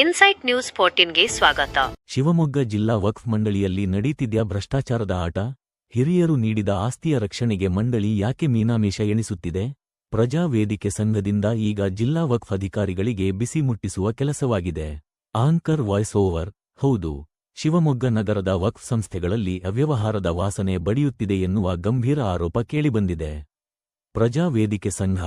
Insight news 14ಗೆ ಸ್ವಾಗತ. ಶಿವಮೊಗ್ಗ ಜಿಲ್ಲಾ ವಕ್ಫ್ ಮಂಡಳಿಯಲ್ಲಿ ನಡೀತಿದ್ಯಾ ಭ್ರಷ್ಟಾಚಾರದ ಆಟ? ಹಿರಿಯರು ನೀಡಿದ ಆಸ್ತಿಯ ರಕ್ಷಣೆಗೆ ಮಂಡಳಿ ಯಾಕೆ ಮೀನಾಮೇಷ ಎಣಿಸುತ್ತಿದೆ? ಪ್ರಜಾ ವೇದಿಕೆ ಸಂಘದಿಂದ ಈಗ ಜಿಲ್ಲಾ ವಕ್ಫ್ ಅಧಿಕಾರಿಗಳಿಗೆ ಬಿಸಿ ಮುಟ್ಟಿಸುವ ಕೆಲಸವಾಗಿದೆ. Anchor voice over. ಹೌದು, ಶಿವಮೊಗ್ಗ ನಗರದ ವಕ್ಫ್ ಸಂಸ್ಥೆಗಳಲ್ಲಿ ಅವ್ಯವಹಾರದ ವಾಸನೆ ಬಡಿಯುತ್ತಿದೆ ಎನ್ನುವ ಗಂಭೀರ ಆರೋಪ ಕೇಳಿಬಂದಿದೆ. ಪ್ರಜಾ ವೇದಿಕೆ ಸಂಘ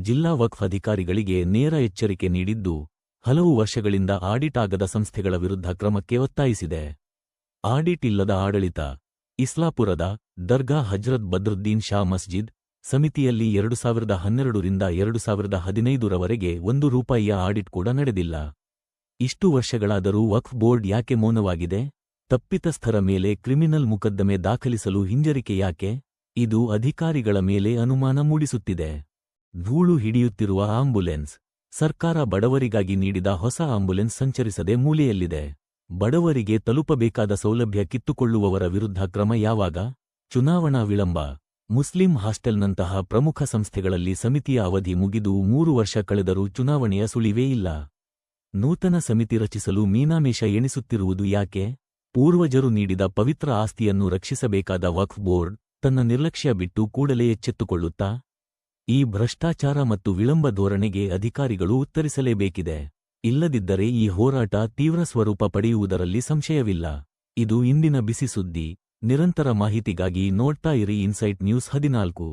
ಜಿಲ್ಲಾ ವಕ್ಫ್ ಅಧಿಕಾರಿಗಳಿಗೆ ನೇರ ಎಚ್ಚರಿಕೆ ನೀಡಿದ್ದು, ಹಲವು ವರ್ಷಗಳಿಂದ ಆಡಿಟ್ ಆಗದ ಸಂಸ್ಥೆಗಳ ವಿರುದ್ಧ ಕ್ರಮಕ್ಕೆ ಒತ್ತಾಯಿಸಿದೆ. ಆಡಿಟ್ ಇಲ್ಲದ ಆಡಳಿತ. ಇಸ್ಲಾಪುರದ ದರ್ಗಾ ಹಜ್ರತ್ ಬದ್ರುದ್ದೀನ್ ಶಾ ಮಸ್ಜಿದ್ ಸಮಿತಿಯಲ್ಲಿ 2012 ರಿಂದ 2015 ರವರೆಗೆ ₹1 ಆಡಿಟ್ ಕೂಡ ನಡೆದಿಲ್ಲ. ಇಷ್ಟು ವರ್ಷಗಳಾದರೂ ವಕ್ಫ್ ಬೋರ್ಡ್ ಯಾಕೆ ಮೌನವಾಗಿದೆ? ತಪ್ಪಿತಸ್ಥರ ಮೇಲೆ ಕ್ರಿಮಿನಲ್ ಮೊಕದ್ದಮೆ ದಾಖಲಿಸಲು ಹಿಂಜರಿಕೆ ಯಾಕೆ? ಇದು ಅಧಿಕಾರಿಗಳ ಮೇಲೆ ಅನುಮಾನ ಮೂಡಿಸುತ್ತಿದೆ. ಧೂಳು ಹಿಡಿಯುತ್ತಿರುವ ಆಂಬ್ಯುಲೆನ್ಸ್. ಸರ್ಕಾರ ಬಡವರಿಗಾಗಿ ನೀಡಿದ ಹೊಸ ಆಂಬ್ಯುಲೆನ್ಸ್ ಸಂಚರಿಸದೆ ಮೂಲೆಯಲ್ಲಿದೆ. ಬಡವರಿಗೆ ತಲುಪಬೇಕಾದ ಸೌಲಭ್ಯ ಕಿತ್ತುಕೊಳ್ಳುವವರ ವಿರುದ್ಧ ಕ್ರಮ ಯಾವಾಗ? ಚುನಾವಣಾ ವಿಳಂಬ. ಮುಸ್ಲಿಂ ಹಾಸ್ಟೆಲ್ನಂತಹ ಪ್ರಮುಖ ಸಂಸ್ಥೆಗಳಲ್ಲಿ ಸಮಿತಿಯ ಅವಧಿ ಮುಗಿದು 3 ವರ್ಷ ಕಳೆದರೂ ಚುನಾವಣೆಯ ಸುಳಿವೇ ಇಲ್ಲ. ನೂತನ ಸಮಿತಿ ರಚಿಸಲು ಮೀನಾಮೇಷ ಎಣಿಸುತ್ತಿರುವುದು ಯಾಕೆ? ಪೂರ್ವಜರು ನೀಡಿದ ಪವಿತ್ರ ಆಸ್ತಿಯನ್ನು ರಕ್ಷಿಸಬೇಕಾದ ವಕ್ಫ್ ಬೋರ್ಡ್ ತನ್ನ ನಿರ್ಲಕ್ಷ್ಯ ಬಿಟ್ಟು ಕೂಡಲೇ ಎಚ್ಚೆತ್ತುಕೊಳ್ಳುತ್ತಾ? ಈ ಭ್ರಷ್ಟಾಚಾರ ಮತ್ತು ವಿಳಂಬ ಧೋರಣೆಗೆ ಅಧಿಕಾರಿಗಳು ಉತ್ತರಿಸಲೇಬೇಕಿದೆ. ಇಲ್ಲದಿದ್ದರೆ ಈ ಹೋರಾಟ ತೀವ್ರ ಸ್ವರೂಪ ಪಡೆಯುವುದರಲ್ಲಿ ಸಂಶಯವಿಲ್ಲ. ಇದು ಇಂದಿನ ಬಿಸಿ ಸುದ್ದಿ. ನಿರಂತರ ಮಾಹಿತಿಗಾಗಿ ನೋಡ್ತಾ ಇರಿ ಇನ್ಸೈಟ್ ನ್ಯೂಸ್ 14.